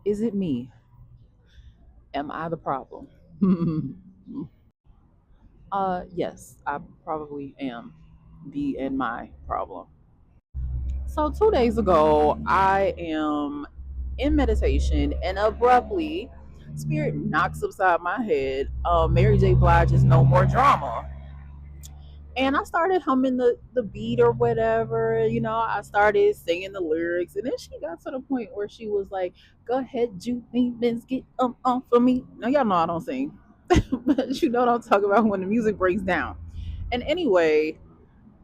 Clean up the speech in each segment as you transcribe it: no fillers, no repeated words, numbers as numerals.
Is it me? Am I the problem? Yes, I probably am the and my problem. So 2 days ago, I am in meditation and abruptly spirit knocks upside my head, Mary J. Blige's No More Drama. And I started humming the beat or whatever, I started singing the lyrics. And then she got to the point where she was like, go ahead, you demons, get on for me. Now, y'all know I don't sing, but you know what I'm talking about when the music breaks down. And anyway,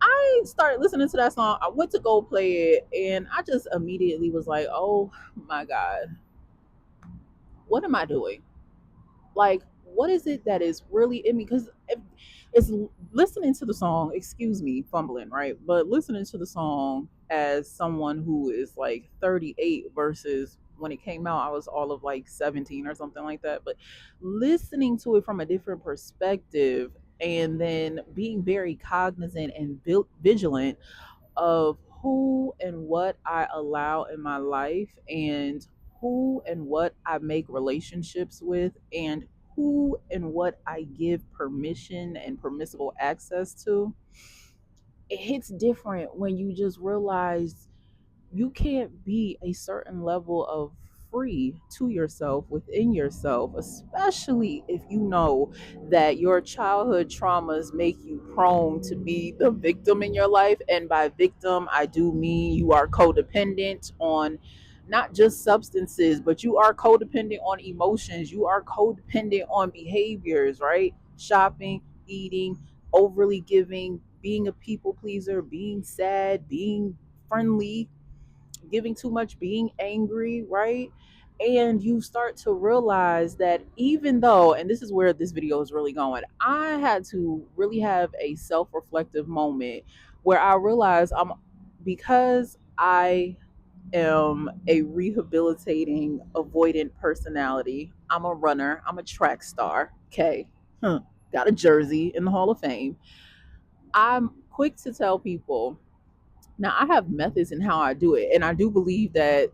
I started listening to that song. I went to go play it, and I just immediately was like, oh my God, what am I doing? Like, what is it that is really in me? Because it's listening to the song, excuse me, fumbling, right? But listening to the song as someone who is like 38 versus when it came out, I was all of like 17 or something like that. But listening to it from a different perspective and then being very cognizant and vigilant of who and what I allow in my life and who and what I make relationships with and who and what I give permission and permissible access to. It hits different when you just realize you can't be a certain level of free to yourself within yourself, especially if you know that your childhood traumas make you prone to be the victim in your life. And by victim, I do mean you are codependent on not just substances, but you are codependent on emotions, you are codependent on behaviors, right? Shopping, eating, overly giving, being a people pleaser, being sad, being friendly, giving too much, being angry, right? And you start to realize that even though, and this is where this video is really going, I had to really have a self reflective moment where I realized because I am a rehabilitating avoidant personality, I'm a runner, I'm a track star, okay? Got a jersey in the Hall of Fame. I'm quick to tell people now, I have methods in how I do it, and I do believe that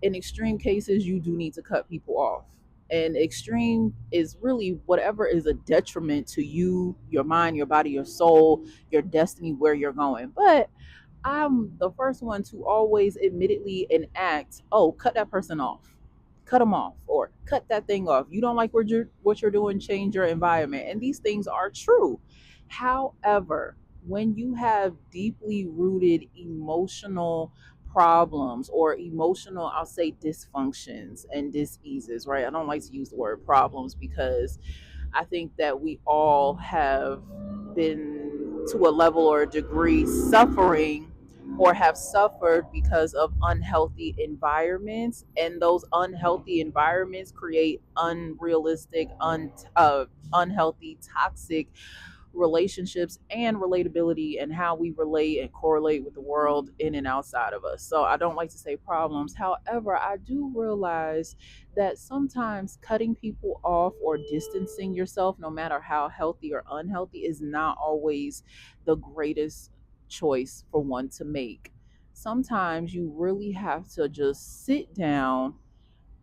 in extreme cases, you do need to cut people off. And extreme is really whatever is a detriment to you, your mind, your body, your soul, your destiny, where you're going. But I'm the first one to always admittedly enact, oh, cut that person off. Cut them off or cut that thing off. You don't like what you're doing, change your environment. And these things are true. However, when you have deeply rooted emotional problems or emotional, I'll say dysfunctions and diseases, right? I don't like to use the word problems because I think that we all have been to a level or a degree suffering or have suffered because of unhealthy environments, and those unhealthy environments create unrealistic, unhealthy, toxic relationships and relatability and how we relate and correlate with the world in and outside of us. So I don't like to say problems. However, I do realize that sometimes cutting people off or distancing yourself, no matter how healthy or unhealthy, is not always the greatest choice for one to make. Sometimes you really have to just sit down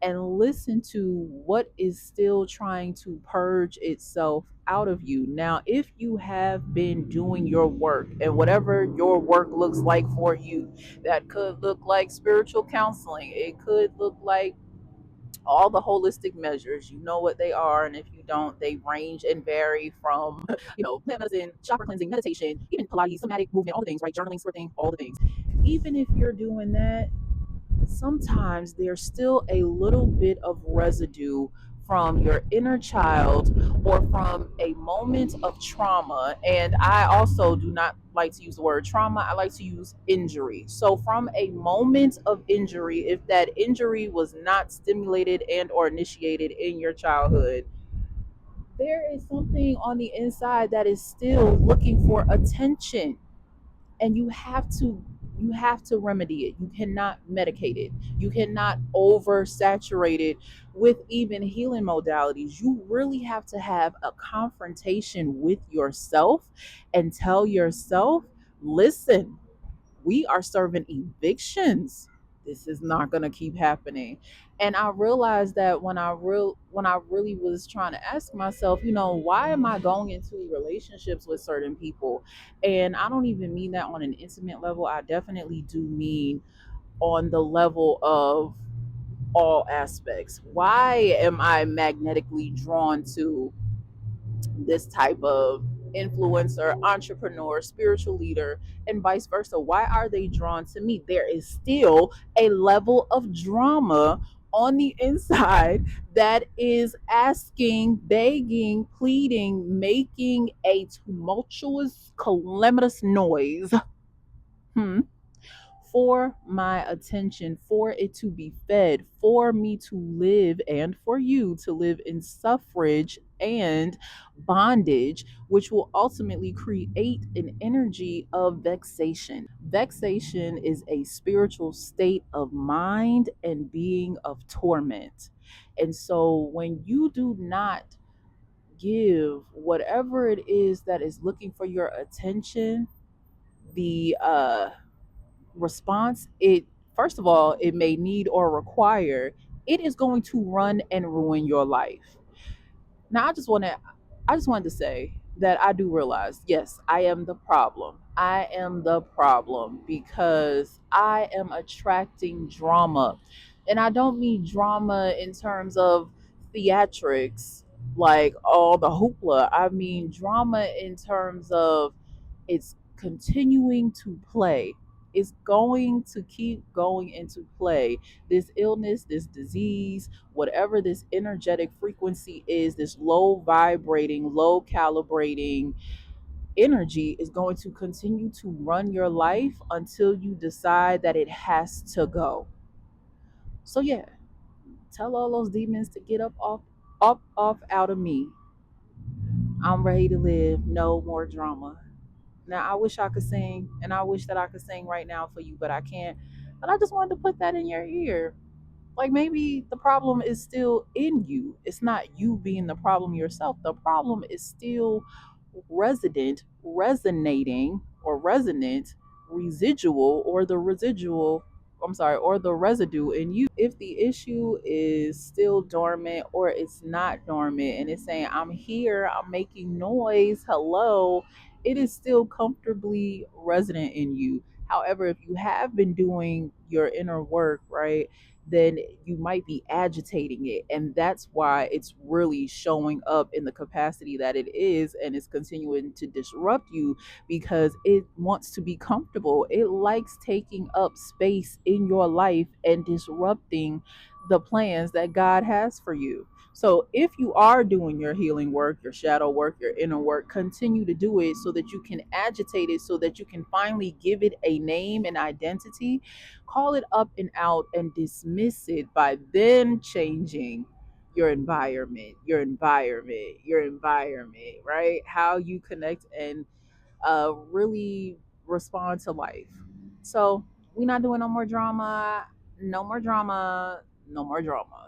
and listen to what is still trying to purge itself out of you. Now, if you have been doing your work and whatever your work looks like for you, that could look like spiritual counseling, it could look like all the holistic measures, you know what they are. And if you don't, they range and vary from, plant medicine, chakra cleansing, meditation, even Pilates, somatic movement, all the things, right? Journaling, scripting, all the things. Even if you're doing that, sometimes there's still a little bit of residue from your inner child or from a moment of trauma. And I also do not like to use the word trauma, I like to use injury. So from a moment of injury, if that injury was not stimulated and or initiated in your childhood, there is something on the inside that is still looking for attention, and you have to remedy it. You cannot medicate it. You cannot oversaturate it with even healing modalities. You really have to have a confrontation with yourself and tell yourself, listen, we are serving evictions. This is not going to keep happening. And I realized that when I really was trying to ask myself, why am I going into relationships with certain people? And I don't even mean that on an intimate level. I definitely do mean on the level of all aspects. Why am I magnetically drawn to this type of influencer, entrepreneur, spiritual leader, and vice versa? Why are they drawn to me? There is still a level of drama on the inside that is asking, begging, pleading, making a tumultuous, calamitous noise. Hmm, for my attention, for it to be fed, for me to live, and for you to live in suffrage and bondage, which will ultimately create an energy of vexation. Vexation is a spiritual state of mind and being of torment. And so when you do not give whatever it is that is looking for your attention, the response it first of all it may need or require, it is going to run and ruin your life. Now I just wanted to say that I do realize, yes, I am the problem. I am the problem because I am attracting drama. And I don't mean drama in terms of theatrics, like all the hoopla. I mean drama in terms of it's continuing to play. It's going to keep going into play. This illness, this disease, whatever this energetic frequency is, this low vibrating, low calibrating energy is going to continue to run your life until you decide that it has to go. So yeah, tell all those demons to get up off out of me. I'm ready to live. No more drama. Now I wish I could sing, and I wish that I could sing right now for you, but I can't. But I just wanted to put that in your ear. Like maybe the problem is still in you. It's not you being the problem yourself. The problem is still resonating, or resonant, residual, or the residual, I'm sorry, or the residue in you. If the issue is still dormant or it's not dormant and it's saying, I'm here, I'm making noise, hello, it is still comfortably resident in you. However, if you have been doing your inner work, right, then you might be agitating it. And that's why it's really showing up in the capacity that it is. And it's continuing to disrupt you because it wants to be comfortable. It likes taking up space in your life and disrupting the plans that God has for you. So if you are doing your healing work, your shadow work, your inner work, continue to do it so that you can agitate it, so that you can finally give it a name and identity. Call it up and out and dismiss it by then changing your environment, right? How you connect and really respond to life. So we're not doing no more drama, no more drama, no more drama.